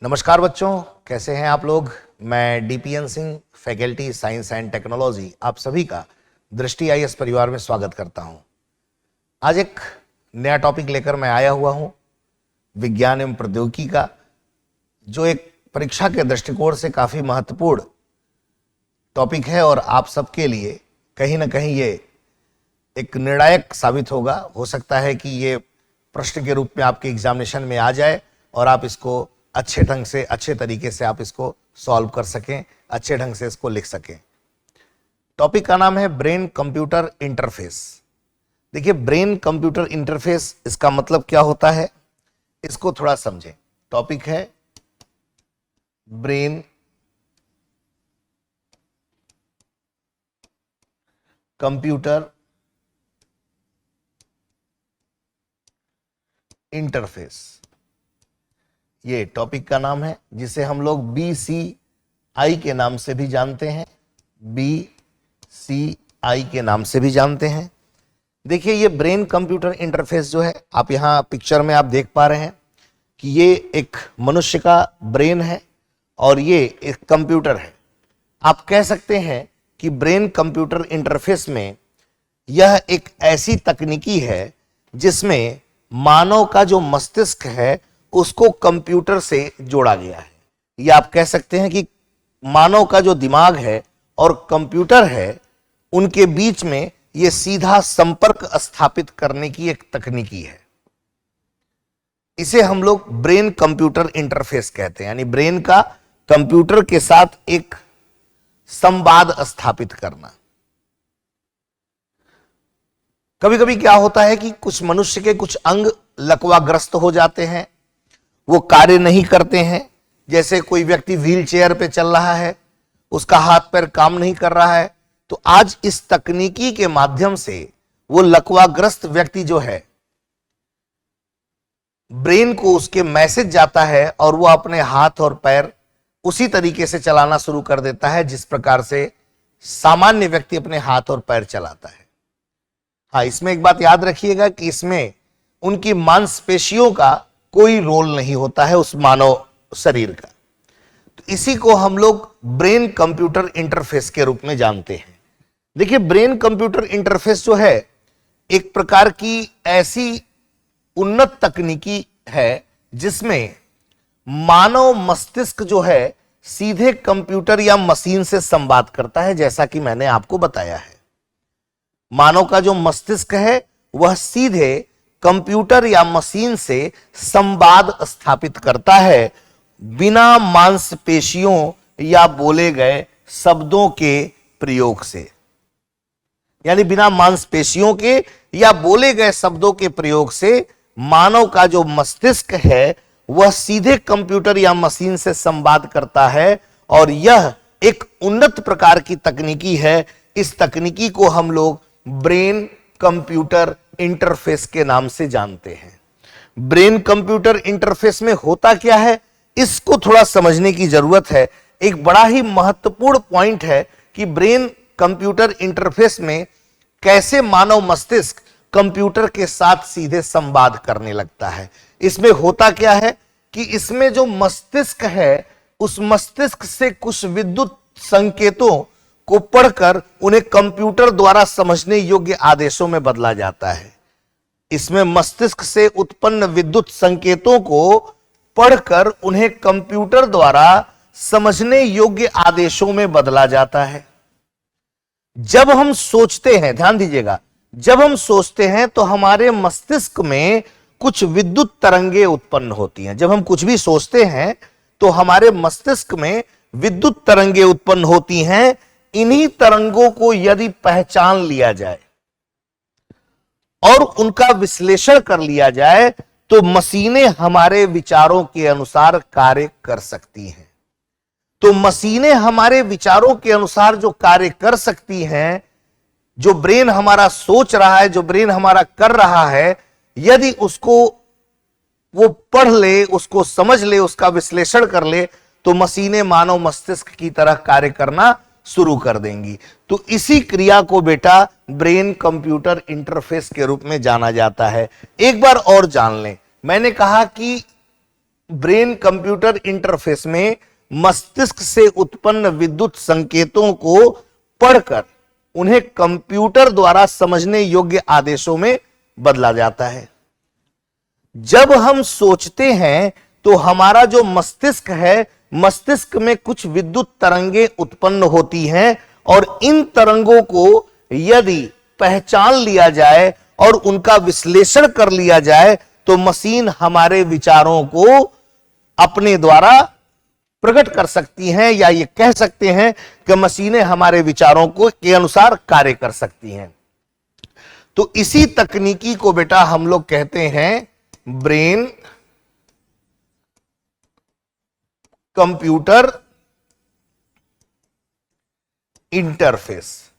नमस्कार बच्चों, कैसे हैं आप लोग। मैं DPN Singh, faculty science and technology, आप सभी का दृष्टि आईएएस परिवार में स्वागत करता हूं। आज एक नया टॉपिक लेकर मैं आया हुआ हूं, विज्ञान एवं प्रौद्योगिकी का, जो एक परीक्षा के दृष्टिकोण से काफी महत्वपूर्ण टॉपिक है और आप सबके लिए कहीं ना कहीं ये एक निर्णायक साबित होगा। हो सकता है कि ये प्रश्न के रूप में आपके एग्जामिनेशन में आ जाए और आप इसको अच्छे ढंग से, अच्छे तरीके से आप इसको सॉल्व कर सकें, अच्छे ढंग से इसको लिख सकें। टॉपिक का नाम है ब्रेन कंप्यूटर इंटरफेस। देखिए, ब्रेन कंप्यूटर इंटरफेस, इसका मतलब क्या होता है, इसको थोड़ा समझें। टॉपिक है ब्रेन कंप्यूटर इंटरफेस, ये टॉपिक का नाम है, जिसे हम लोग BCI के नाम से भी जानते हैं। BCI के नाम से भी जानते हैं। देखिए, ये ब्रेन कंप्यूटर इंटरफेस जो है, आप यहां पिक्चर में आप देख पा रहे हैं कि ये एक मनुष्य का ब्रेन है और ये एक कंप्यूटर है। आप कह सकते हैं कि ब्रेन कंप्यूटर इंटरफेस में यह एक ऐसी तकनीकी है जिसमें मानव का जो मस्तिष्क है उसको कंप्यूटर से जोड़ा गया है। या आप कह सकते हैं कि मानव का जो दिमाग है और कंप्यूटर है, उनके बीच में यह सीधा संपर्क स्थापित करने की एक तकनीकी है। इसे हम लोग ब्रेन कंप्यूटर इंटरफेस कहते हैं, यानी ब्रेन का कंप्यूटर के साथ एक संवाद स्थापित करना। कभी कभी क्या होता है कि कुछ मनुष्य के कुछ अंग लकवाग्रस्त हो जाते हैं, वो कार्य नहीं करते हैं। जैसे कोई व्यक्ति व्हील चेयर पे चल रहा है, उसका हाथ पैर काम नहीं कर रहा है, तो आज इस तकनीकी के माध्यम से वो लकवाग्रस्त व्यक्ति जो है, ब्रेन को उसके मैसेज जाता है और वो अपने हाथ और पैर उसी तरीके से चलाना शुरू कर देता है जिस प्रकार से सामान्य व्यक्ति अपने हाथ और पैर चलाता है। हाँ, इसमें एक बात याद रखिएगा कि इसमें उनकी मांसपेशियों का कोई रोल नहीं होता है उस मानव शरीर का। तो इसी को हम लोग ब्रेन कंप्यूटर इंटरफेस के रूप में जानते हैं। देखिए, ब्रेन कंप्यूटर इंटरफेस जो है एक प्रकार की ऐसी उन्नत तकनीकी है जिसमें मानव मस्तिष्क जो है सीधे कंप्यूटर या मशीन से संवाद करता है। जैसा कि मैंने आपको बताया है, मानव का जो मस्तिष्क है वह सीधे कंप्यूटर या मशीन से संवाद स्थापित करता है, बिना मांसपेशियों या बोले गए शब्दों के प्रयोग से। यानी बिना मांसपेशियों के या बोले गए शब्दों के प्रयोग से मानव का जो मस्तिष्क है वह सीधे कंप्यूटर या मशीन से संवाद करता है, और यह एक उन्नत प्रकार की तकनीकी है। इस तकनीकी को हम लोग ब्रेन कंप्यूटर इंटरफेस के नाम से जानते हैं। ब्रेन कंप्यूटर इंटरफेस में होता क्या है, इसको थोड़ा समझने की जरूरत है। एक बड़ा ही महत्वपूर्ण पॉइंट है कि ब्रेन कंप्यूटर इंटरफेस में कैसे मानव मस्तिष्क कंप्यूटर के साथ सीधे संवाद करने लगता है। इसमें होता क्या है कि इसमें जो मस्तिष्क है, उस मस्तिष्क से कुछ विद्युत संकेतों को पढ़कर उन्हें कंप्यूटर द्वारा समझने योग्य आदेशों में बदला जाता है। इसमें मस्तिष्क से उत्पन्न विद्युत संकेतों को पढ़कर उन्हें कंप्यूटर द्वारा समझने योग्य आदेशों में बदला जाता है। जब हम सोचते हैं, ध्यान दीजिएगा, जब हम सोचते हैं तो हमारे मस्तिष्क में कुछ विद्युत तरंगे उत्पन्न होती हैं। जब हम कुछ भी सोचते हैं तो हमारे मस्तिष्क में विद्युत तरंगे उत्पन्न होती हैं। इन्हीं तरंगों को यदि पहचान लिया जाए और उनका विश्लेषण कर लिया जाए तो मशीनें हमारे विचारों के अनुसार कार्य कर सकती हैं। तो मशीनें हमारे विचारों के अनुसार जो कार्य कर सकती हैं, जो ब्रेन हमारा सोच रहा है, जो ब्रेन हमारा कर रहा है, यदि उसको वो पढ़ ले, उसको समझ ले, उसका विश्लेषण कर ले, तो मशीनें मानव मस्तिष्क की तरह कार्य करना शुरू कर देंगी। तो इसी क्रिया को बेटा ब्रेन कंप्यूटर इंटरफेस के रूप में जाना जाता है। एक बार और जान लें, मैंने कहा कि ब्रेन कंप्यूटर इंटरफेस में मस्तिष्क से उत्पन्न विद्युत संकेतों को पढ़कर उन्हें कंप्यूटर द्वारा समझने योग्य आदेशों में बदला जाता है। जब हम सोचते हैं तो हमारा जो मस्तिष्क है, मस्तिष्क में कुछ विद्युत तरंगें उत्पन्न होती हैं और इन तरंगों को यदि पहचान लिया जाए और उनका विश्लेषण कर लिया जाए तो मशीन हमारे विचारों को अपने द्वारा प्रकट कर सकती हैं, या ये कह सकते हैं कि मशीनें हमारे विचारों को के अनुसार कार्य कर सकती हैं। तो इसी तकनीकी को बेटा हम लोग कहते हैं ब्रेन कंप्यूटर इंटरफेस।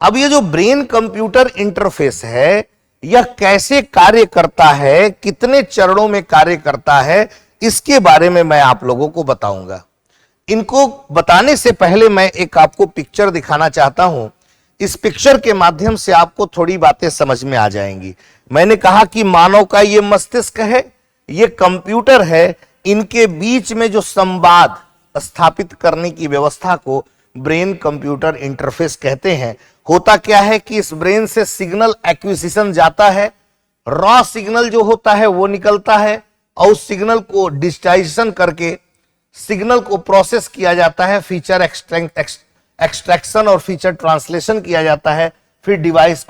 अब ये जो ब्रेन कंप्यूटर इंटरफेस है, यह कैसे कार्य करता है, कितने चरणों में कार्य करता है, इसके बारे में मैं आप लोगों को बताऊंगा। इनको बताने से पहले मैं एक आपको पिक्चर दिखाना चाहता हूं। इस पिक्चर के माध्यम से आपको थोड़ी बातें समझ में आ जाएंगी। मैंने कहा कि मानव का ये मस्तिष्क है, ये कंप्यूटर है, इनके बीच में जो संवाद स्थापित करने की व्यवस्था को ब्रेन कंप्यूटर इंटरफेस कहते हैं। होता क्या है कि इस ब्रेन से सिग्नल एक्विजिशन जाता है, रॉ सिग्नल जो होता है वो निकलता है और उस सिग्नल को डिजिटाइजेशन करके सिग्नल को प्रोसेस किया जाता है, फीचर एक्सट्रैक्शन और फीचर ट्रांसलेशन किया जाता है। फिर डिवाइस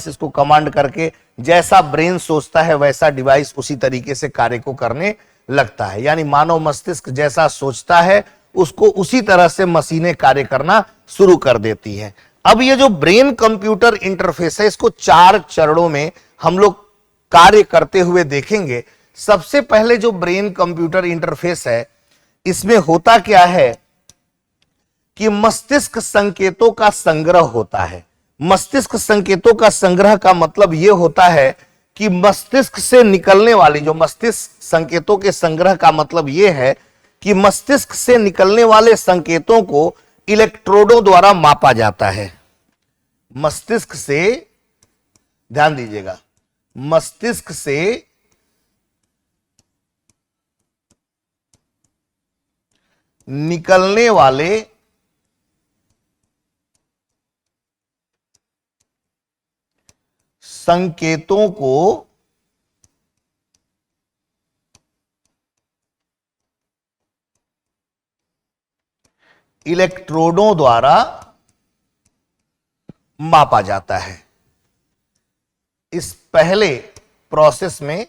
इसको कमांड करके जैसा ब्रेन सोचता है वैसा डिवाइस उसी तरीके से कार्य को करने लगता है। यानी मानव मस्तिष्क जैसा सोचता है उसको उसी तरह से मशीनें कार्य करना शुरू कर देती हैं। अब ये जो ब्रेन कंप्यूटर इंटरफेस है, इसको 4 चरणों में हम लोग कार्य करते हुए देखेंगे। सबसे पहले जो ब्रेन कंप्यूटर इंटरफेस है, इसमें होता क्या है कि मस्तिष्क संकेतों का संग्रह होता है। मस्तिष्क संकेतों का संग्रह का मतलब यह होता है कि मस्तिष्क से निकलने वाली जो मस्तिष्क संकेतों के संग्रह का मतलब यह है कि मस्तिष्क से निकलने वाले संकेतों को इलेक्ट्रोडों द्वारा मापा जाता है। मस्तिष्क से, ध्यान दीजिएगा, मस्तिष्क से निकलने वाले संकेतों को इलेक्ट्रोडों द्वारा मापा जाता है। इस पहले प्रोसेस में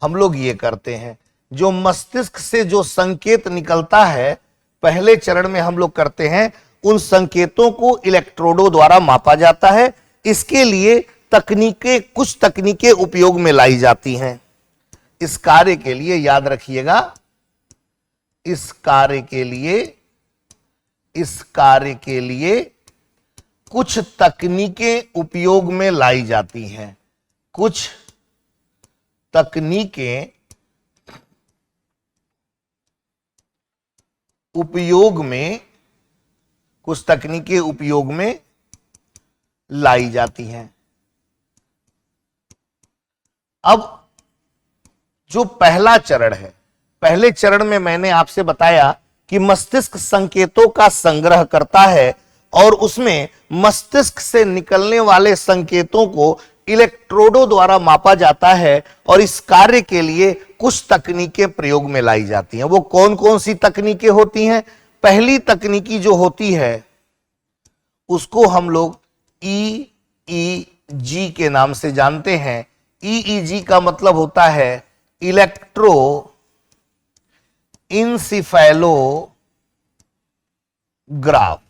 हम लोग ये करते हैं, जो मस्तिष्क से जो संकेत निकलता है पहले चरण में हम लोग करते हैं, उन संकेतों को इलेक्ट्रोडों द्वारा मापा जाता है। इसके लिए कुछ तकनीकें उपयोग में लाई जाती हैं। इस कार्य के लिए याद रखिएगा, इस कार्य के लिए कुछ तकनीकें उपयोग में लाई जाती हैं। कुछ तकनीकें उपयोग में लाई जाती हैं। अब जो पहला चरण है, पहले चरण में मैंने आपसे बताया कि मस्तिष्क संकेतों का संग्रह करता है और उसमें मस्तिष्क से निकलने वाले संकेतों को इलेक्ट्रोडों द्वारा मापा जाता है और इस कार्य के लिए कुछ तकनीकें प्रयोग में लाई जाती हैं। वो कौन कौन सी तकनीकें होती हैं? पहली तकनीकी जो होती है उसको हम लोग EEG के नाम से जानते हैं। EEG का मतलब होता है इलेक्ट्रो इंसिफेलोग्राफ।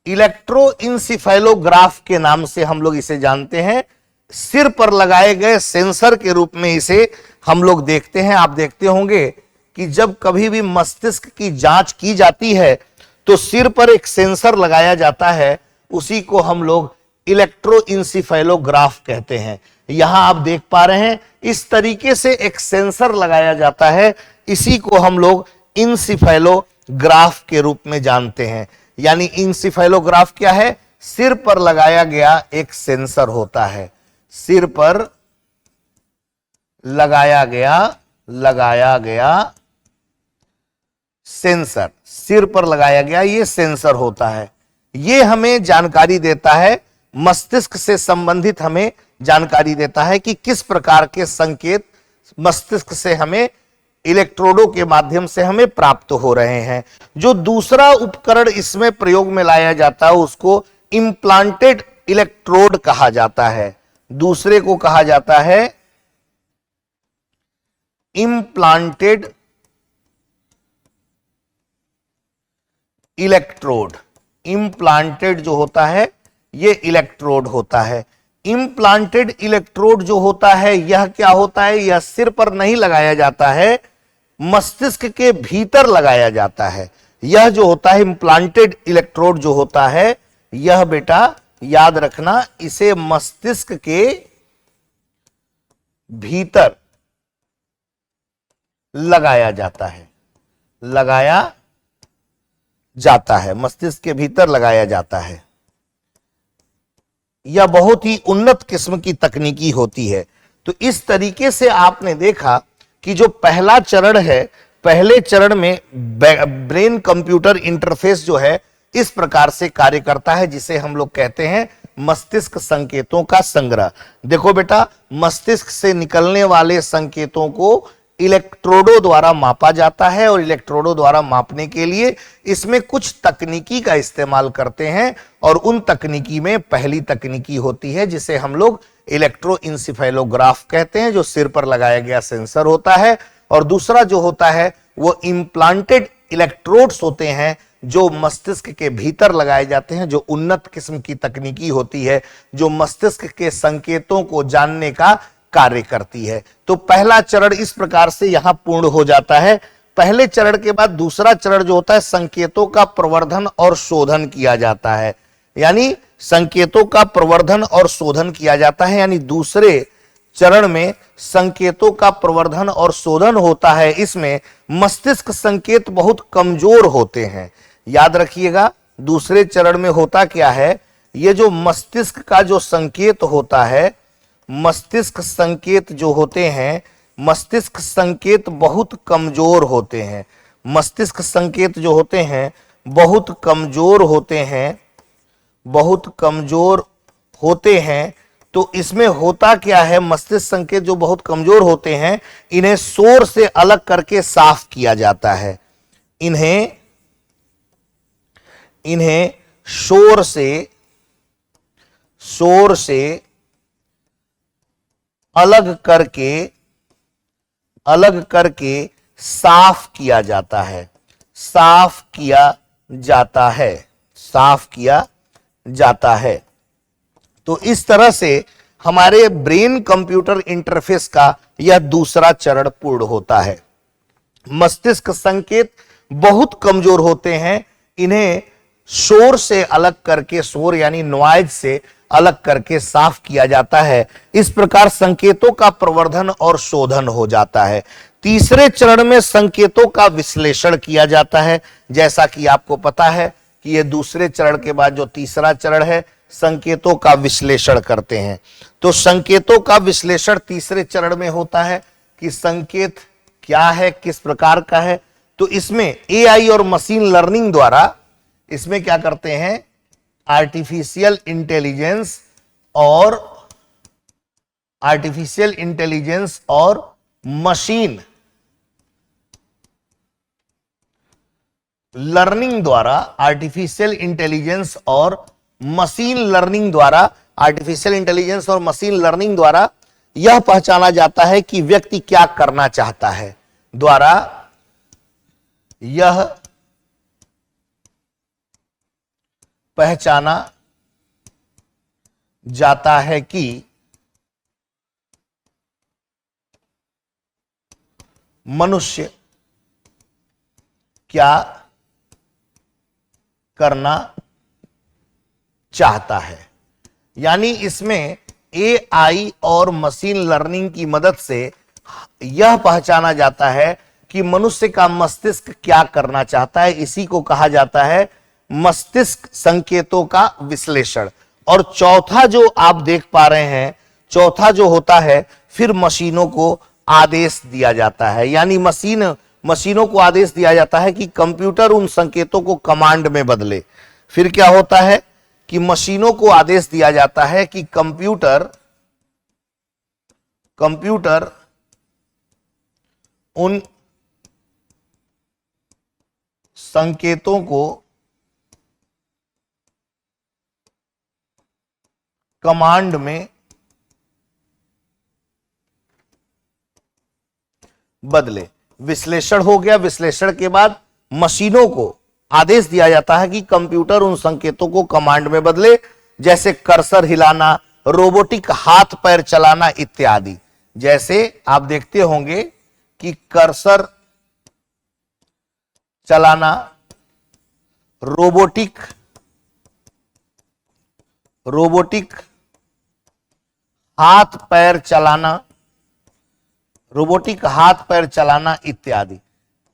इलेक्ट्रो इंसिफेलोग्राफ के नाम से हम लोग इसे जानते हैं। सिर पर लगाए गए सेंसर के रूप में इसे हम लोग देखते हैं। आप देखते होंगे कि जब कभी भी मस्तिष्क की जांच की जाती है तो सिर पर एक सेंसर लगाया जाता है, उसी को हम लोग इलेक्ट्रो इंसिफेलोग्राफ कहते हैं। यहां आप देख पा रहे हैं इस तरीके से एक सेंसर लगाया जाता है, इसी को हम लोग इंसिफेलोग्राफ के रूप में जानते हैं। यानी इंसिफेलोग्राफ क्या है? सिर पर लगाया गया एक सेंसर होता है। सिर पर लगाया गया सेंसर, सिर पर लगाया गया ये सेंसर होता है। ये हमें जानकारी देता है, मस्तिष्क से संबंधित हमें जानकारी देता है कि किस प्रकार के संकेत मस्तिष्क से हमें इलेक्ट्रोडों के माध्यम से हमें प्राप्त हो रहे हैं। जो दूसरा उपकरण इसमें प्रयोग में लाया जाता है उसको इम्प्लांटेड इलेक्ट्रोड कहा जाता है। दूसरे को कहा जाता है इम्प्लांटेड इलेक्ट्रोड। इम्प्लांटेड जो होता है ये इलेक्ट्रोड होता है। इम्प्लांटेड इलेक्ट्रोड जो होता है यह क्या होता है, यह सिर पर नहीं लगाया जाता है, मस्तिष्क के भीतर लगाया जाता है। यह जो होता है इम्प्लांटेड इलेक्ट्रोड जो होता है यह बेटा याद रखना, इसे मस्तिष्क के भीतर लगाया जाता है, लगाया जाता है, मस्तिष्क के भीतर लगाया जाता है। यह बहुत ही उन्नत किस्म की तकनीकी होती है। तो इस तरीके से आपने देखा कि जो पहला चरण है, पहले चरण में ब्रेन कंप्यूटर इंटरफेस जो है इस प्रकार से कार्य करता है, जिसे हम लोग कहते हैं मस्तिष्क संकेतों का संग्रह। देखो बेटा, मस्तिष्क से निकलने वाले संकेतों को इलेक्ट्रोडों द्वारा मापा जाता है और इलेक्ट्रोडों द्वारा मापने के लिए इसमें कुछ तकनीकी का इस्तेमाल करते हैं, और उन तकनीकी में पहली तकनीकी होती है जिसे हम लोग इलेक्ट्रोइंसिफेलोग्राफ कहते हैं, जो सिर पर लगाया गया सेंसर होता है। और दूसरा जो होता है वो इम्प्लांटेड इलेक्ट्रोड्स होते हैं जो मस्तिष्क के भीतर लगाए जाते हैं, जो उन्नत किस्म की तकनीकी होती है, जो मस्तिष्क के संकेतों को जानने का कार्य करती है। तो पहला चरण इस प्रकार से यहां पूर्ण हो जाता है। पहले चरण के बाद दूसरा चरण जो होता है संकेतों का प्रवर्धन और शोधन किया जाता है, यानी संकेतों का प्रवर्धन और शोधन किया जाता है, यानी दूसरे चरण में संकेतों का प्रवर्धन और शोधन होता है। इसमें मस्तिष्क संकेत बहुत कमजोर होते हैं। याद रखिएगा, दूसरे चरण में होता क्या है, ये जो मस्तिष्क का जो संकेत होता है, मस्तिष्क संकेत जो होते हैं, मस्तिष्क संकेत बहुत कमजोर होते हैं। मस्तिष्क संकेत जो होते हैं बहुत कमजोर होते हैं, बहुत कमजोर होते हैं। तो इसमें होता क्या है, मस्तिष्क संकेत जो बहुत कमजोर होते हैं इन्हें शोर से अलग करके साफ किया जाता है। इन्हें शोर से अलग करके साफ किया जाता है, साफ किया जाता है। तो इस तरह से हमारे ब्रेन कंप्यूटर इंटरफेस का यह दूसरा चरण पूर्ण होता है। मस्तिष्क संकेत बहुत कमजोर होते हैं, इन्हें शोर से अलग करके, शोर यानी नॉइज से अलग करके साफ किया जाता है। इस प्रकार संकेतों का प्रवर्धन और शोधन हो जाता है। तीसरे चरण में संकेतों का विश्लेषण किया जाता है। जैसा कि आपको पता है कि यह दूसरे चरण के बाद जो तीसरा चरण है, संकेतों का विश्लेषण करते हैं। तो संकेतों का विश्लेषण तीसरे चरण में होता है कि संकेत क्या है, किस प्रकार का है। तो इसमें एआई और मशीन लर्निंग द्वारा इसमें क्या करते हैं, आर्टिफिशियल इंटेलिजेंस और मशीन लर्निंग द्वारा, आर्टिफिशियल इंटेलिजेंस और मशीन लर्निंग द्वारा यह पहचाना जाता है कि व्यक्ति क्या करना चाहता है। द्वारा यह पहचाना जाता है कि मनुष्य क्या करना चाहता है। यानी इसमें एआई और मशीन लर्निंग की मदद से यह पहचाना जाता है कि मनुष्य का मस्तिष्क क्या करना चाहता है। इसी को कहा जाता है मस्तिष्क संकेतों का विश्लेषण। और चौथा जो आप देख पा रहे हैं, चौथा जो होता है, फिर मशीनों को आदेश दिया जाता है, यानी मशीनों को आदेश दिया जाता है कि कंप्यूटर उन संकेतों को कमांड में बदले। फिर क्या होता है कि मशीनों को आदेश दिया जाता है कि कंप्यूटर उन संकेतों को कमांड में बदले। विश्लेषण हो गया। विश्लेषण के बाद मशीनों को आदेश दिया जाता है कि कंप्यूटर उन संकेतों को कमांड में बदले, जैसे कर्सर हिलाना, रोबोटिक हाथ पैर चलाना इत्यादि। जैसे आप देखते होंगे कि कर्सर चलाना, रोबोटिक हाथ पैर चलाना इत्यादि।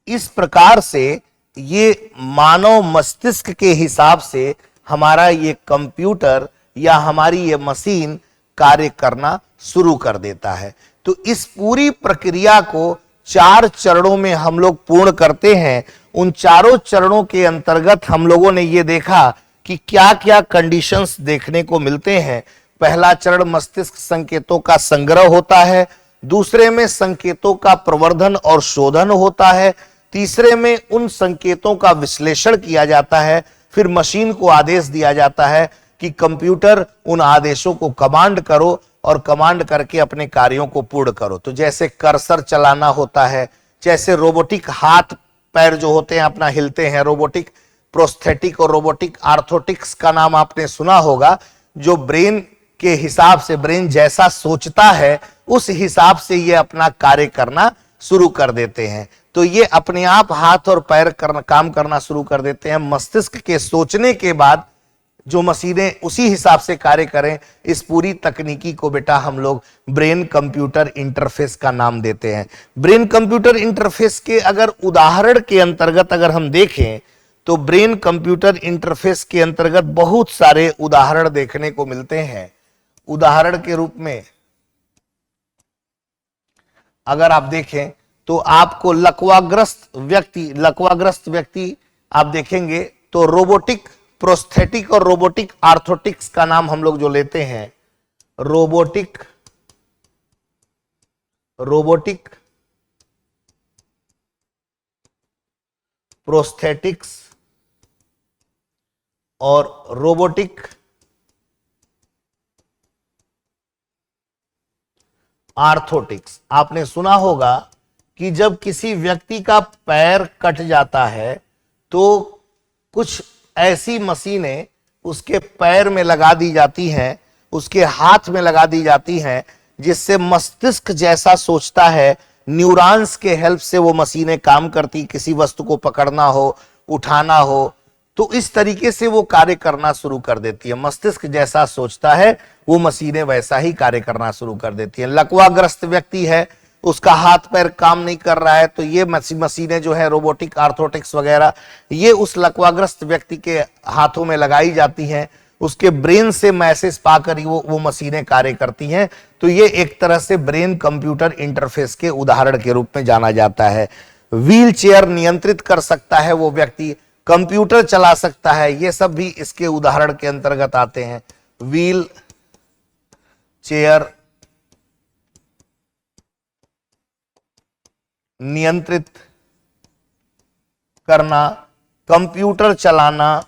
इस प्रकार से ये मानव मस्तिष्क के हिसाब से हमारा ये कंप्यूटर या हमारी ये मशीन कार्य करना शुरू कर देता है। तो इस पूरी प्रक्रिया को 4 चरणों में हम लोग पूर्ण करते हैं। उन चारों चरणों के अंतर्गत हम लोगों ने ये देखा कि क्या क्या कंडीशंस देखने को मिलते हैं। पहला चरण मस्तिष्क संकेतों का संग्रह होता है, दूसरे में संकेतों का प्रवर्धन और शोधन होता है, तीसरे में उन संकेतों का विश्लेषण किया जाता है, फिर मशीन को आदेश दिया जाता है कि कंप्यूटर उन आदेशों को कमांड करो और कमांड करके अपने कार्यों को पूर्ण करो। तो जैसे कर्सर चलाना होता है, जैसे रोबोटिक हाथ पैर जो होते हैं अपना हिलते हैं, रोबोटिक प्रोस्थेटिक और रोबोटिक आर्थोटिक्स का नाम आपने सुना होगा। जो ब्रेन के हिसाब से, ब्रेन जैसा सोचता है उस हिसाब से ये अपना कार्य करना शुरू कर देते हैं। तो ये अपने आप हाथ और पैर काम करना शुरू कर देते हैं। मस्तिष्क के सोचने के बाद जो मशीनें उसी हिसाब से कार्य करें, इस पूरी तकनीकी को बेटा हम लोग ब्रेन कंप्यूटर इंटरफेस का नाम देते हैं। ब्रेन कंप्यूटर इंटरफेस के अगर उदाहरण के अंतर्गत अगर हम देखें तो ब्रेन कंप्यूटर इंटरफेस के अंतर्गत बहुत सारे उदाहरण देखने को मिलते हैं। उदाहरण के रूप में अगर आप देखें तो आपको लकवाग्रस्त व्यक्ति आप देखेंगे तो रोबोटिक प्रोस्थेटिक और रोबोटिक आर्थोटिक्स का नाम हम लोग जो लेते हैं, रोबोटिक प्रोस्थेटिक्स और रोबोटिक आर्थोटिक्स। आपने सुना होगा कि जब किसी व्यक्ति का पैर कट जाता है तो कुछ ऐसी मशीनें उसके पैर में लगा दी जाती हैं, उसके हाथ में लगा दी जाती हैं, जिससे मस्तिष्क जैसा सोचता है, न्यूरॉन्स के हेल्प से वो मशीनें काम करती। किसी वस्तु को पकड़ना हो, उठाना हो, तो इस तरीके से वो कार्य करना शुरू कर देती है। मस्तिष्क जैसा सोचता है वो मशीनें वैसा ही कार्य करना शुरू कर देती हैं। लकवाग्रस्त व्यक्ति है, उसका हाथ पैर काम नहीं कर रहा है, तो ये मशीनें जो है रोबोटिक आर्थोटिक्स वगैरह, ये उस लकवाग्रस्त व्यक्ति के हाथों में लगाई जाती हैं। उसके ब्रेन से मैसेज पाकर वो मशीनें कार्य करती हैं। तो ये एक तरह से ब्रेन कंप्यूटर इंटरफेस के उदाहरण के रूप में जाना जाता है। व्हील चेयर नियंत्रित कर सकता है वो व्यक्ति, कंप्यूटर चला सकता है, ये सब भी इसके उदाहरण के अंतर्गत आते हैं। व्हील चेयर नियंत्रित करना, कंप्यूटर चलाना,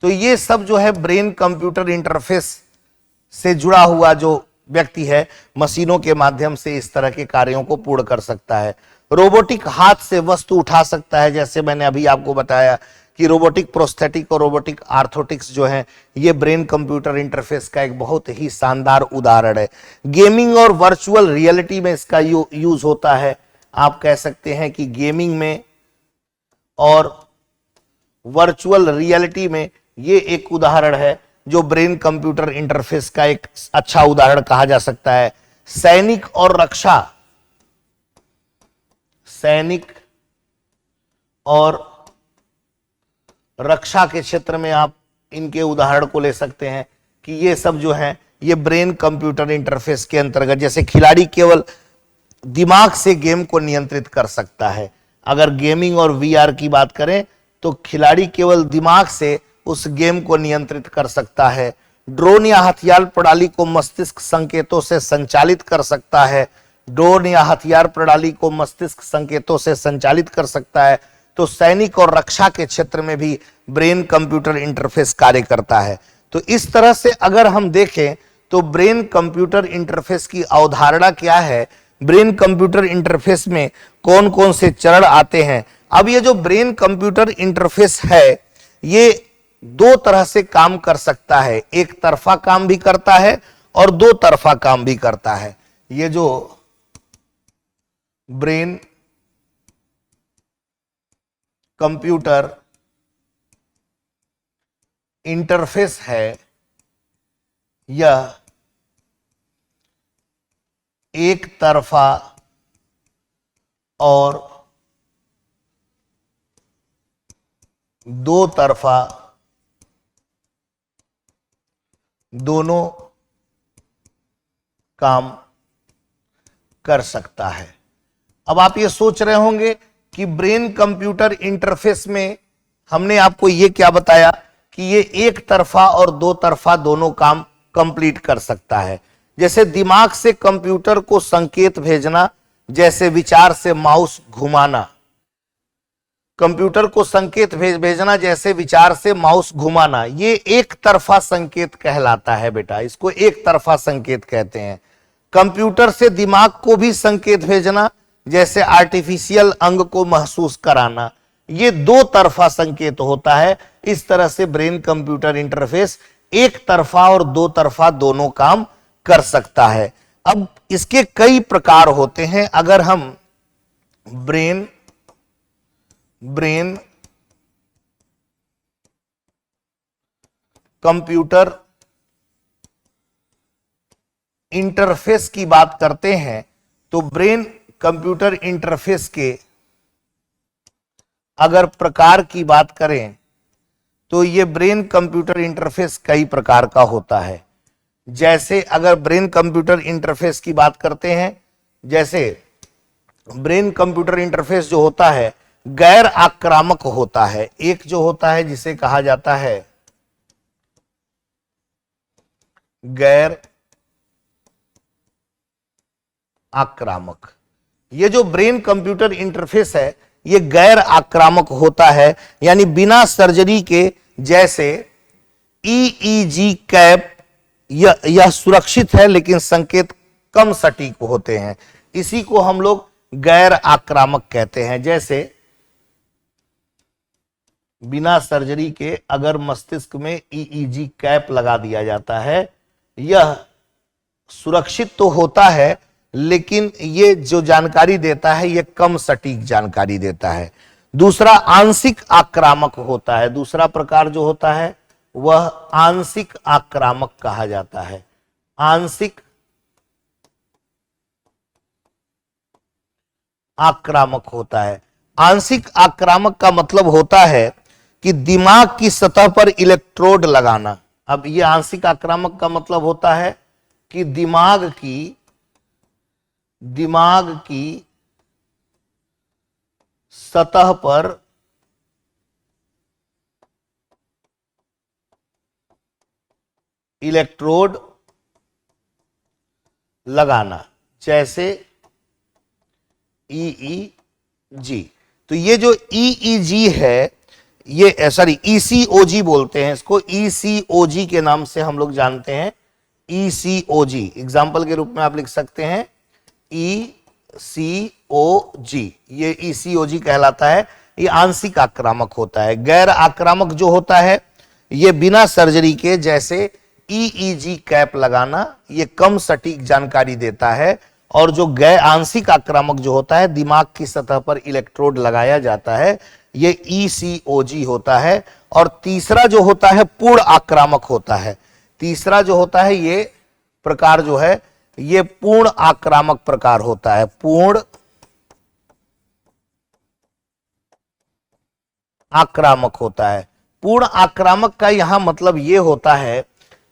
तो ये सब जो है ब्रेन कंप्यूटर इंटरफेस से जुड़ा हुआ जो व्यक्ति है, मशीनों के माध्यम से इस तरह के कार्यों को पूर्ण कर सकता है। रोबोटिक हाथ से वस्तु उठा सकता है, जैसे मैंने अभी आपको बताया कि रोबोटिक प्रोस्थेटिक और रोबोटिक आर्थोटिक्स जो है ये ब्रेन कंप्यूटर इंटरफेस का एक बहुत ही शानदार उदाहरण है। गेमिंग और वर्चुअल रियलिटी में इसका यूज होता है। आप कह सकते हैं कि गेमिंग में और वर्चुअल रियलिटी में ये एक उदाहरण है जो ब्रेन कंप्यूटर इंटरफेस का एक अच्छा उदाहरण कहा जा सकता है। सैनिक और रक्षा के क्षेत्र में आप इनके उदाहरण को ले सकते हैं कि ये सब जो है ये ब्रेन कंप्यूटर इंटरफेस के अंतर्गत। जैसे खिलाड़ी केवल दिमाग से गेम को नियंत्रित कर सकता है। अगर गेमिंग और वीआर की बात करें तो खिलाड़ी केवल दिमाग से उस गेम को नियंत्रित कर सकता है। ड्रोन या हथियार प्रणाली को मस्तिष्क संकेतों से संचालित कर सकता है। ड्रोन या हथियार प्रणाली को मस्तिष्क संकेतों से संचालित कर सकता है। तो सैनिक और रक्षा के क्षेत्र में भी ब्रेन कंप्यूटर इंटरफेस कार्य करता है। तो इस तरह से अगर हम देखें तो ब्रेन कंप्यूटर इंटरफेस की अवधारणा क्या है, ब्रेन कंप्यूटर इंटरफेस में कौन कौन से चरण आते हैं। अब ये जो ब्रेन कंप्यूटर इंटरफेस है ये दो तरह से काम कर सकता है, एक तरफा काम भी करता है और दो तरफा काम भी करता है। ये जो ब्रेन कंप्यूटर इंटरफेस है यह एक तरफा और दो तरफा दोनों काम कर सकता है। अब आप ये सोच रहे होंगे कि ब्रेन कंप्यूटर इंटरफेस में हमने आपको ये क्या बताया कि ये एक तरफा और दो तरफा दोनों काम कंप्लीट कर सकता है। जैसे दिमाग से कंप्यूटर को संकेत भेजना, जैसे विचार से माउस घुमाना। कंप्यूटर को संकेत भेजना जैसे विचार से माउस घुमाना, ये एक तरफा संकेत कहलाता है बेटा, इसको एक तरफा संकेत कहते हैं। कंप्यूटर से दिमाग को भी संकेत भेजना, जैसे आर्टिफिशियल अंग को महसूस कराना, ये दो तरफा संकेत होता है। इस तरह से ब्रेन कंप्यूटर इंटरफेस एक तरफा और दो तरफा दोनों काम कर सकता है। अब इसके कई प्रकार होते हैं। अगर हम ब्रेन कंप्यूटर इंटरफेस की बात करते हैं तो ब्रेन कंप्यूटर इंटरफेस के अगर प्रकार की बात करें तो ये ब्रेन कंप्यूटर इंटरफेस कई प्रकार का होता है। जैसे अगर ब्रेन कंप्यूटर इंटरफेस की बात करते हैं, जैसे ब्रेन कंप्यूटर इंटरफेस जो होता है गैर आक्रामक होता है। एक जो होता है जिसे कहा जाता है गैर आक्रामक। ये जो ब्रेन कंप्यूटर इंटरफेस है ये गैर आक्रामक होता है, यानी बिना सर्जरी के। जैसे ईईजी कैप, यह सुरक्षित है लेकिन संकेत कम सटीक होते हैं, इसी को हम लोग गैर आक्रामक कहते हैं। जैसे बिना सर्जरी के अगर मस्तिष्क में ईईजी कैप लगा दिया जाता है, यह सुरक्षित तो होता है लेकिन ये जो जानकारी देता है ये कम सटीक जानकारी देता है। दूसरा आंशिक आक्रामक होता है। दूसरा प्रकार जो होता है वह आंशिक आक्रामक कहा जाता है। आंशिक आक्रामक होता है। आंशिक आक्रामक का मतलब होता है कि दिमाग की सतह पर इलेक्ट्रोड लगाना। अब यह आंशिक आक्रामक का मतलब होता है कि दिमाग की सतह पर इलेक्ट्रोड लगाना, जैसे ईईजी। तो ये जो ईईजी है, ये सॉरी ईसीओजी बोलते हैं इसको, ईसीओजी के नाम से हम लोग जानते हैं। ईसीओजी एग्जाम्पल के रूप में आप लिख सकते हैं ईसीओजी, ये ईसीओजी कहलाता है। ये आंशिक आक्रामक होता है। गैर आक्रामक जो होता है ये बिना सर्जरी के, जैसे ईईजी कैप लगाना, ये कम सटीक जानकारी देता है। और जो गैर आंशिक आक्रामक जो होता है, दिमाग की सतह पर इलेक्ट्रोड लगाया जाता है, ये ईसीओजी होता है। और तीसरा जो होता है पूर्ण आक्रामक होता है। तीसरा जो होता है ये प्रकार जो है ये पूर्ण आक्रामक प्रकार होता है। पूर्ण आक्रामक होता है। पूर्ण आक्रामक का यहां मतलब ये होता है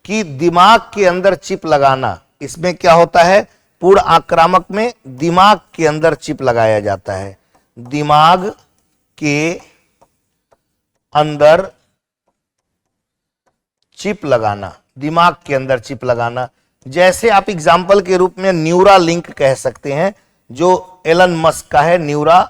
कि दिमाग के अंदर चिप लगाना, इसमें क्या होता है, पूर्ण आक्रामक में दिमाग के अंदर चिप लगाया जाता है। दिमाग के अंदर चिप लगाना, दिमाग के अंदर चिप लगाना, जैसे आप एग्जाम्पल के रूप में न्यूरा लिंक कह सकते हैं, जो एलन मस्क का है न्यूरा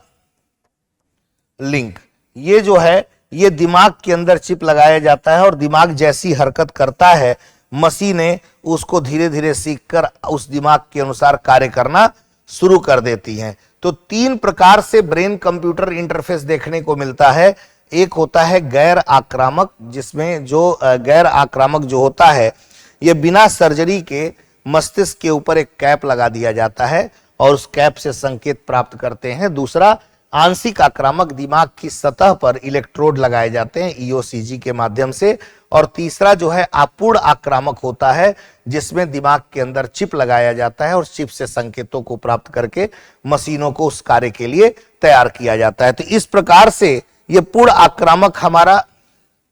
लिंक। ये जो है ये दिमाग के अंदर चिप लगाया जाता है और दिमाग जैसी हरकत करता है मशीनें उसको धीरे धीरे सीखकर उस दिमाग के अनुसार कार्य करना शुरू कर देती हैं। तो 3 प्रकार से ब्रेन कंप्यूटर इंटरफेस देखने को मिलता है। एक होता है गैर आक्रामक, जिसमें जो गैर आक्रामक जो होता है ये बिना सर्जरी के मस्तिष्क के ऊपर एक कैप लगा दिया जाता है और उस कैप से संकेत प्राप्त करते हैं। दूसरा आंशिक आक्रामक, दिमाग की सतह पर इलेक्ट्रोड लगाए जाते हैं ईओसीजी के माध्यम से। और तीसरा जो है अपूर्ण आक्रामक होता है, जिसमें दिमाग के अंदर चिप लगाया जाता है और चिप से संकेतों को प्राप्त करके मशीनों को उस कार्य के लिए तैयार किया जाता है। तो इस प्रकार से यह पूर्ण आक्रामक हमारा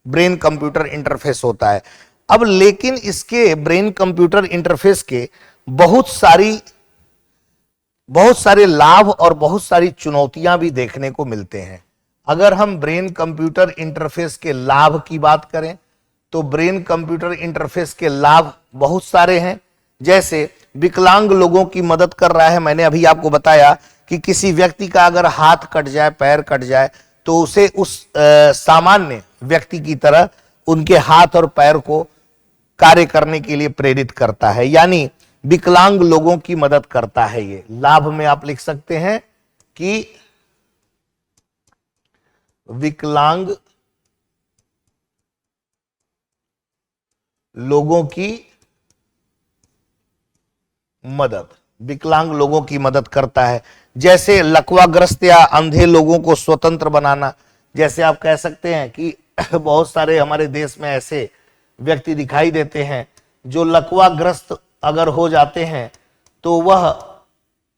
ब्रेन कंप्यूटर इंटरफेस होता है। अब लेकिन इसके ब्रेन कंप्यूटर इंटरफेस के बहुत सारे लाभ और बहुत सारी चुनौतियां भी देखने को मिलते हैं। अगर हम ब्रेन कंप्यूटर इंटरफेस के लाभ की बात करें तो ब्रेन कंप्यूटर इंटरफेस के लाभ बहुत सारे हैं। जैसे विकलांग लोगों की मदद कर रहा है। मैंने अभी आपको बताया कि किसी व्यक्ति का अगर हाथ कट जाए, पैर कट जाए, तो उसे उस सामान्य व्यक्ति की तरह उनके हाथ और पैर को कार्य करने के लिए प्रेरित करता है, यानी विकलांग लोगों की मदद करता है। ये लाभ में आप लिख सकते हैं कि विकलांग लोगों की मदद, विकलांग लोगों की मदद करता है। जैसे लकवाग्रस्त या अंधे लोगों को स्वतंत्र बनाना। जैसे आप कह सकते हैं कि बहुत सारे हमारे देश में ऐसे व्यक्ति दिखाई देते हैं जो लकवाग्रस्त अगर हो जाते हैं तो वह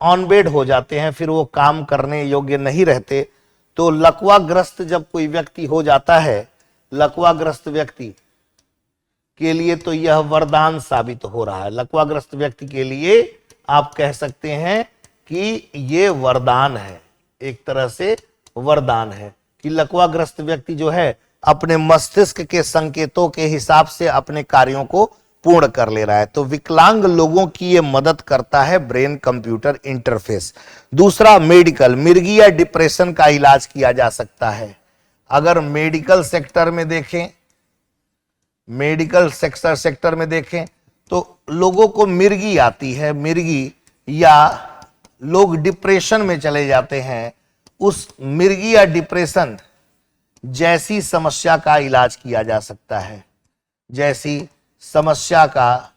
ऑन बेड हो जाते हैं, फिर वो काम करने योग्य नहीं रहते। तो लकवाग्रस्त जब कोई व्यक्ति हो जाता है, लकवाग्रस्त व्यक्ति के लिए तो यह वरदान साबित हो रहा है। लकवाग्रस्त व्यक्ति के लिए आप कह सकते हैं कि ये वरदान है, एक तरह से वरदान है कि लकवाग्रस्त व्यक्ति जो है अपने मस्तिष्क के संकेतों के हिसाब से अपने कार्यों को पूर्ण कर ले रहा है। तो विकलांग लोगों की ये मदद करता है ब्रेन कंप्यूटर इंटरफेस। दूसरा मेडिकल, मिर्गी या डिप्रेशन का इलाज किया जा सकता है। अगर मेडिकल सेक्टर में देखें, मेडिकल सेक्टर में देखें तो लोगों को मिर्गी आती है, मिर्गी, या लोग डिप्रेशन में चले जाते हैं, उस मिर्गी या डिप्रेशन जैसी समस्या का इलाज किया जा सकता है, जैसी समस्या का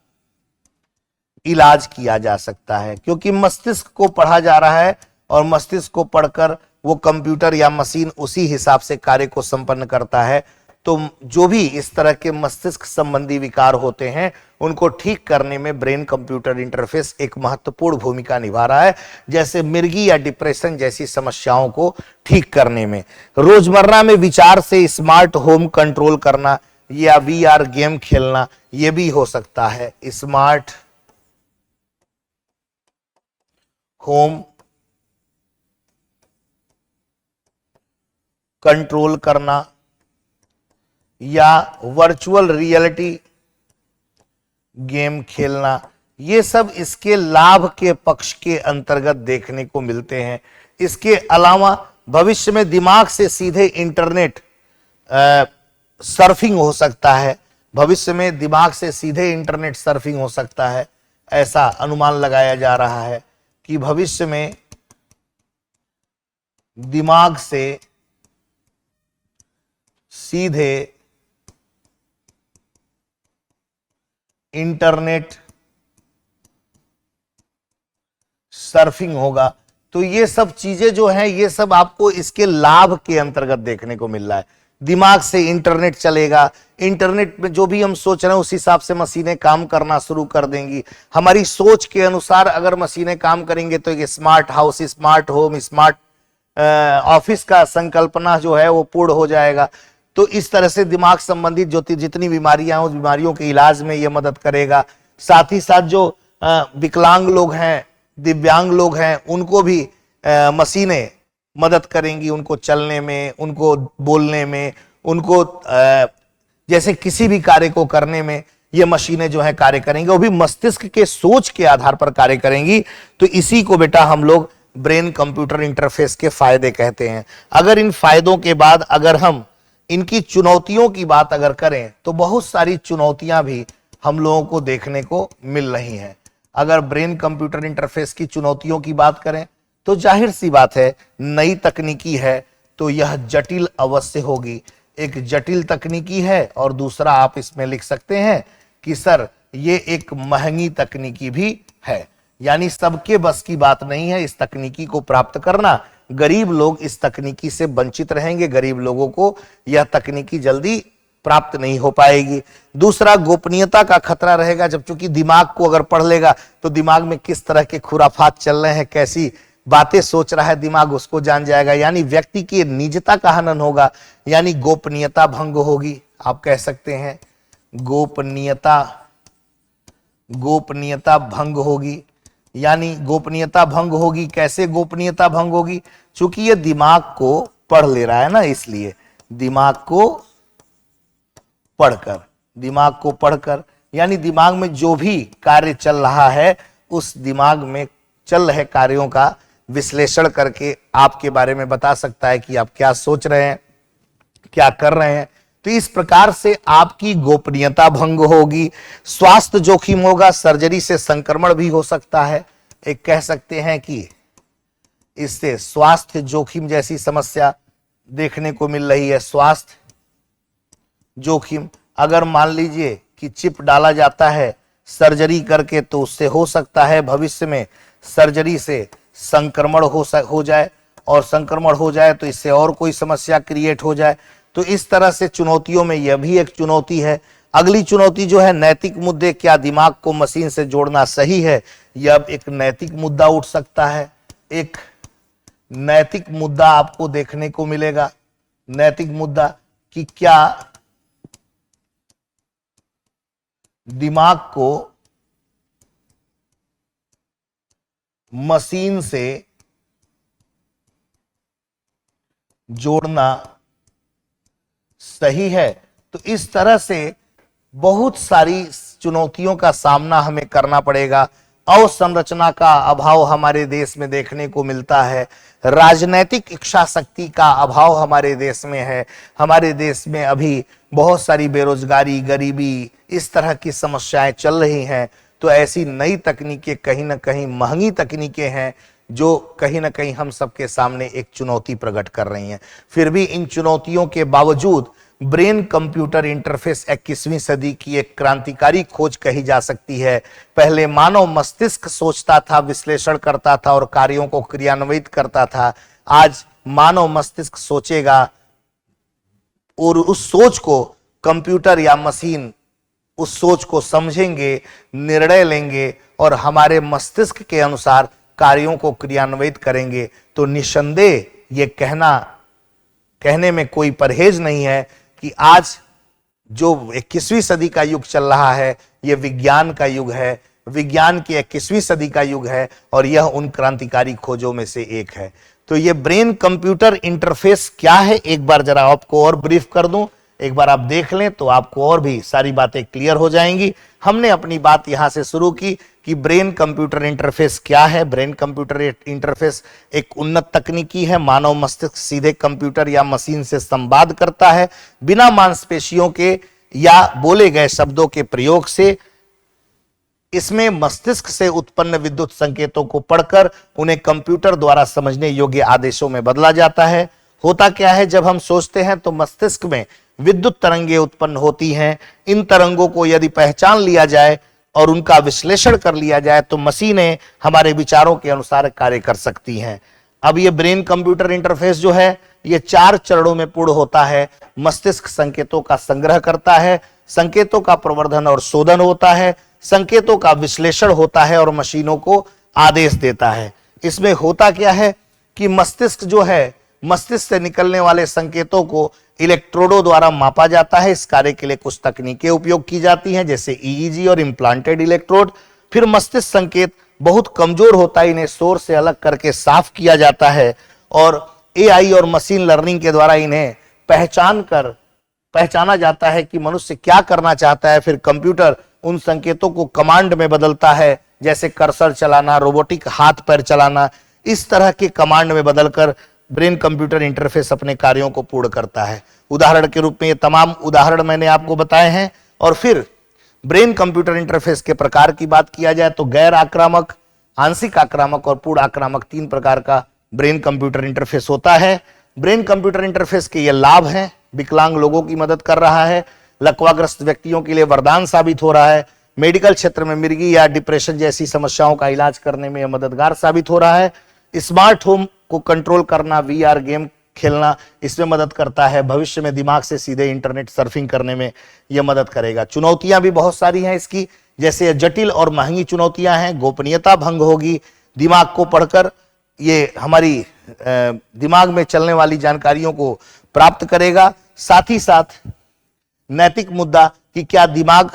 इलाज किया जा सकता है। क्योंकि मस्तिष्क को पढ़ा जा रहा है और मस्तिष्क को पढ़कर वो कंप्यूटर या मशीन उसी हिसाब से कार्य को संपन्न करता है। तो जो भी इस तरह के मस्तिष्क संबंधी विकार होते हैं उनको ठीक करने में ब्रेन कंप्यूटर इंटरफेस एक महत्वपूर्ण भूमिका निभा रहा है, जैसे मिर्गी या डिप्रेशन जैसी समस्याओं को ठीक करने में। रोजमर्रा में विचार से स्मार्ट होम कंट्रोल करना या वीआर गेम खेलना, यह भी हो सकता है। स्मार्ट होम कंट्रोल करना या वर्चुअल रियलिटी गेम खेलना, ये सब इसके लाभ के पक्ष के अंतर्गत देखने को मिलते हैं। इसके अलावा भविष्य में दिमाग से सीधे इंटरनेट सर्फिंग हो सकता है। भविष्य में दिमाग से सीधे इंटरनेट सर्फिंग हो सकता है, ऐसा अनुमान लगाया जा रहा है कि भविष्य में दिमाग से सीधे इंटरनेट सर्फिंग होगा। तो ये सब चीजें जो हैं ये सब आपको इसके लाभ के अंतर्गत देखने को मिल रहा है। दिमाग से इंटरनेट चलेगा, इंटरनेट में जो भी हम सोच रहे हैं उस हिसाब से मशीनें काम करना शुरू कर देंगी। हमारी सोच के अनुसार अगर मशीनें काम करेंगे तो एक smart house, smart home, smart office का संकल्पना जो है वो पूर्ण हो जाएगा। तो इस तरह से दिमाग संबंधित जो जितनी बीमारियां हैं उस बीमारियों के इलाज में यह मदद करेगा। साथ ही साथ जो विकलांग लोग हैं, दिव्यांग लोग हैं, उनको भी मशीनें मदद करेंगी, उनको चलने में, उनको बोलने में, उनको जैसे किसी भी कार्य को करने में ये मशीनें जो है कार्य करेंगी, वो भी मस्तिष्क के सोच के आधार पर कार्य करेंगी। तो इसी को बेटा हम लोग ब्रेन कंप्यूटर इंटरफेस के फायदे कहते हैं। अगर इन फायदों के बाद अगर हम इनकी चुनौतियों की बात अगर करें तो बहुत सारी चुनौतियां भी हम लोगों को देखने को मिल रही हैं। अगर ब्रेन कंप्यूटर इंटरफेस की चुनौतियों की बात करें तो जाहिर सी बात है, नई तकनीकी है तो यह जटिल अवश्य होगी। एक जटिल तकनीकी है और दूसरा आप इसमें लिख सकते हैं कि सर ये एक महंगी तकनीकी भी है, यानी सबके बस की बात नहीं है इस तकनीकी को प्राप्त करना। गरीब लोग इस तकनीकी से वंचित रहेंगे, गरीब लोगों को यह तकनीकी जल्दी प्राप्त नहीं हो पाएगी। दूसरा, गोपनीयता का खतरा रहेगा, जब चूंकि दिमाग को अगर पढ़ लेगा तो दिमाग में किस तरह के खुराफात चल रहे हैं, कैसी बातें सोच रहा है दिमाग, उसको जान जाएगा, यानी व्यक्ति की निजता का हनन होगा, यानी गोपनीयता भंग होगी। आप कह सकते हैं गोपनीयता भंग होगी, यानी गोपनीयता भंग होगी। कैसे गोपनीयता भंग होगी? चूंकि ये दिमाग को पढ़ ले रहा है ना, इसलिए दिमाग को पढ़कर यानी दिमाग में जो भी कार्य चल रहा है उस दिमाग में चल रहे कार्यों का विश्लेषण करके आपके बारे में बता सकता है कि आप क्या सोच रहे हैं, क्या कर रहे हैं। तो इस प्रकार से आपकी गोपनीयता भंग होगी। स्वास्थ्य जोखिम होगा, सर्जरी से संक्रमण भी हो सकता है। एक कह सकते हैं कि इससे स्वास्थ्य जोखिम जैसी समस्या देखने को मिल रही है। स्वास्थ्य जोखिम, अगर मान लीजिए कि चिप डाला जाता है सर्जरी करके तो उससे हो सकता है भविष्य में सर्जरी से संक्रमण हो जाए, और संक्रमण हो जाए तो इससे और कोई समस्या क्रिएट हो जाए। तो इस तरह से चुनौतियों में यह भी एक चुनौती है। अगली चुनौती जो है नैतिक मुद्दे, क्या दिमाग को मशीन से जोड़ना सही है? यह एक नैतिक मुद्दा उठ सकता है। एक नैतिक मुद्दा आपको देखने को मिलेगा, नैतिक मुद्दा कि क्या दिमाग को मशीन से जोड़ना सही है? तो इस तरह से बहुत सारी चुनौतियों का सामना हमें करना पड़ेगा। अवसंरचना का अभाव हमारे देश में देखने को मिलता है, राजनैतिक इच्छा शक्ति का अभाव हमारे देश में है। हमारे देश में अभी बहुत सारी बेरोजगारी, गरीबी, इस तरह की समस्याएं चल रही हैं। तो ऐसी नई तकनीकें कहीं ना कहीं महंगी तकनीकें हैं जो कहीं ना कहीं हम सबके सामने एक चुनौती प्रकट कर रही हैं। फिर भी इन चुनौतियों के बावजूद ब्रेन कंप्यूटर इंटरफेस 21वीं सदी की एक क्रांतिकारी खोज कही जा सकती है। पहले मानव मस्तिष्क सोचता था, विश्लेषण करता था और कार्यों को क्रियान्वित करता था। आज मानव मस्तिष्क सोचेगा और उस सोच को कंप्यूटर या मशीन उस सोच को समझेंगे, निर्णय लेंगे और हमारे मस्तिष्क के अनुसार कार्यों को क्रियान्वित करेंगे। तो निसंदेह ये कहने में कोई परहेज नहीं है कि आज जो 21वीं सदी का युग चल रहा है यह विज्ञान का युग है, विज्ञान की 21वीं सदी का युग है और यह उन क्रांतिकारी खोजों में से एक है। तो यह ब्रेन कंप्यूटर इंटरफेस क्या है, एक बार जरा आपको और ब्रीफ कर दूं, एक बार आप देख लें तो आपको और भी सारी बातें क्लियर हो जाएंगी। हमने अपनी बात यहां से शुरू की कि ब्रेन कंप्यूटर इंटरफेस क्या है। ब्रेन कंप्यूटर इंटरफेस एक उन्नत तकनीकी है। मानव मस्तिष्क सीधे कंप्यूटर या मशीन से संवाद करता है, बिना मांसपेशियों के या बोले गए शब्दों के प्रयोग से। इसमें मस्तिष्क से उत्पन्न विद्युत संकेतों को पढ़कर उन्हें कंप्यूटर द्वारा समझने योग्य आदेशों में बदला जाता है। होता क्या है, जब हम सोचते हैं तो मस्तिष्क में विद्युत तरंगें उत्पन्न होती हैं। इन तरंगों को यदि पहचान लिया जाए और उनका विश्लेषण कर लिया जाए तो मशीनें हमारे विचारों के अनुसार कार्य कर सकती हैं। अब ये ब्रेन कंप्यूटर इंटरफेस जो है ये 4 चरणों में पूर्ण होता है। मस्तिष्क संकेतों का संग्रह करता है, संकेतों का प्रवर्धन और शोधन होता है, संकेतों का विश्लेषण होता है और मशीनों को आदेश देता है। इसमें होता क्या है कि मस्तिष्क जो है मस्तिष्क से निकलने वाले संकेतों को इलेक्ट्रोडों द्वारा मापा जाता है। इस कार्य के लिए कुछ तकनीकें उपयोग की जाती हैं, जैसे ईईजी और इम्प्लांटेड इलेक्ट्रोड। फिर मस्तिष्क संकेत बहुत कमजोर होता है, इन्हें सोर्स से अलग करके साफ किया जाता है और एआई और मशीन लर्निंग के द्वारा इन्हें पहचाना जाता है कि मनुष्य क्या करना चाहता है। फिर कंप्यूटर उन संकेतों को कमांड में बदलता है, जैसे कर्सर चलाना, रोबोटिक हाथ पैर चलाना। इस तरह के कमांड में बदलकर ब्रेन कंप्यूटर इंटरफेस अपने कार्यों को पूर्ण करता है। उदाहरण के रूप में ये तमाम उदाहरण मैंने आपको बताए हैं। और फिर ब्रेन कंप्यूटर इंटरफेस के प्रकार की बात किया जाए तो गैर आक्रामक, आंशिक आक्रामक और पूर्ण आक्रामक 3 प्रकार का ब्रेन कंप्यूटर इंटरफेस होता है। ब्रेन कंप्यूटर इंटरफेस के ये लाभ हैं, विकलांग लोगों की मदद कर रहा है, लकवाग्रस्त व्यक्तियों के लिए वरदान साबित हो रहा है, मेडिकल क्षेत्र में मिर्गी या डिप्रेशन जैसी समस्याओं का इलाज करने में यह मददगार साबित हो रहा है। स्मार्ट होम को कंट्रोल करना, वीआर गेम खेलना इसमें मदद करता है। भविष्य में दिमाग से सीधे इंटरनेट सर्फिंग करने में यह मदद करेगा। चुनौतियां भी बहुत सारी हैं इसकी, जैसे जटिल और महंगी चुनौतियां हैं। गोपनीयता भंग होगी, दिमाग को पढ़कर ये हमारी दिमाग में चलने वाली जानकारियों को प्राप्त करेगा। साथ ही साथ नैतिक मुद्दा कि क्या दिमाग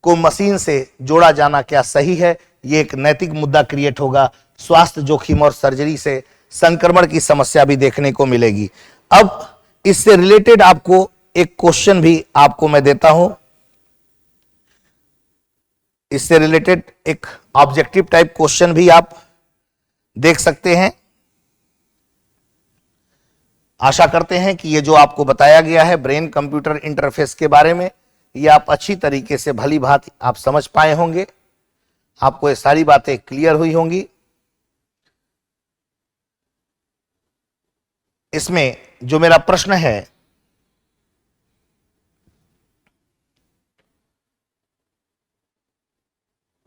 को मशीन से जोड़ा जाना क्या सही है, ये एक नैतिक मुद्दा क्रिएट होगा। स्वास्थ्य जोखिम और सर्जरी से संक्रमण की समस्या भी देखने को मिलेगी। अब इससे रिलेटेड आपको एक क्वेश्चन भी आपको मैं देता हूं, इससे रिलेटेड एक ऑब्जेक्टिव टाइप क्वेश्चन भी आप देख सकते हैं। आशा करते हैं कि ये जो आपको बताया गया है ब्रेन कंप्यूटर इंटरफेस के बारे में, ये आप अच्छी तरीके से भली भांति आप समझ पाए होंगे, आपको ये सारी बातें क्लियर हुई होंगी। इसमें जो मेरा प्रश्न है,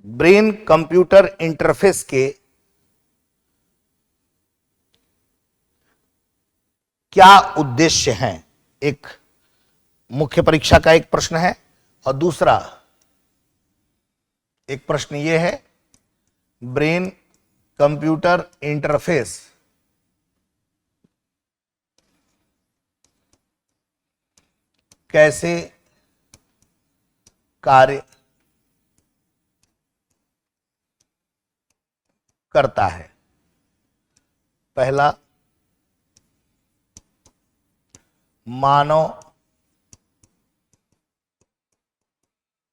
ब्रेन कंप्यूटर इंटरफेस के क्या उद्देश्य हैं, एक मुख्य परीक्षा का एक प्रश्न है। और दूसरा एक प्रश्न यह है, ब्रेन कंप्यूटर इंटरफेस कैसे कार्य करता है। पहला, मानव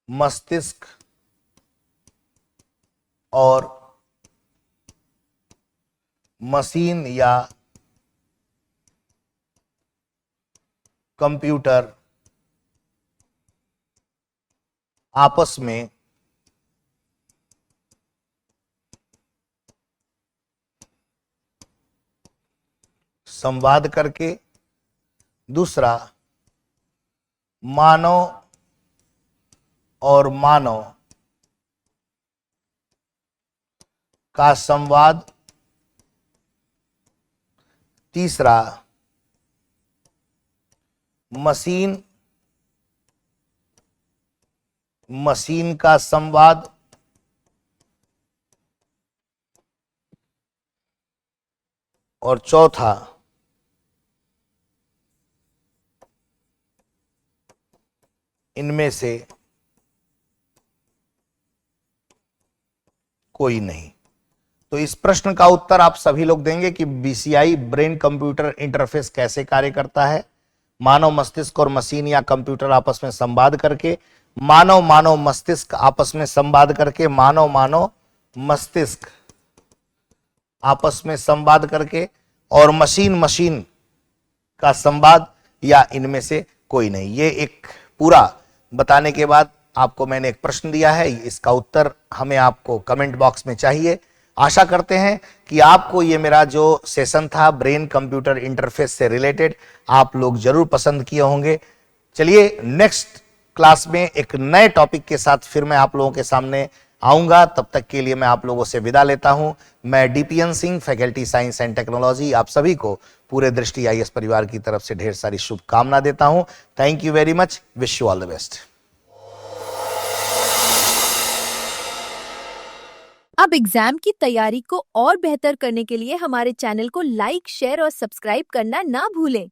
मस्तिष्क और मशीन या कंप्यूटर आपस में संवाद करके। दूसरा, मानव और मानव का संवाद। तीसरा, मशीन का संवाद। और चौथा, इनमें से कोई नहीं। तो इस प्रश्न का उत्तर आप सभी लोग देंगे कि बीसीआई ब्रेन कंप्यूटर इंटरफेस कैसे कार्य करता है। मानव मस्तिष्क और मशीन या कंप्यूटर आपस में संवाद करके, मानव मस्तिष्क आपस में संवाद करके, मानव मस्तिष्क आपस में संवाद करके, और मशीन का संवाद, या इनमें से कोई नहीं। ये एक पूरा बताने के बाद आपको मैंने एक प्रश्न दिया है, इसका उत्तर हमें आपको कमेंट बॉक्स में चाहिए। आशा करते हैं कि आपको ये मेरा जो सेशन था ब्रेन कंप्यूटर इंटरफेस से रिलेटेड, आप लोग जरूर पसंद किए होंगे। चलिए नेक्स्ट क्लास में एक नए टॉपिक के साथ फिर मैं आप लोगों के सामने आऊंगा। तब तक के लिए मैं आप लोगों से विदा लेता हूं। मैं DPN Singh, faculty science and technology, आप सभी को पूरे दृष्टि आईएएस परिवार की तरफ से ढेर सारी शुभकामना देता हूं। Thank you very much, wish you all the best. अब एग्जाम की तैयारी को और बेहतर करने के लिए हमारे चैनल को लाइक, शेयर और सब्सक्राइब करना ना भूलें।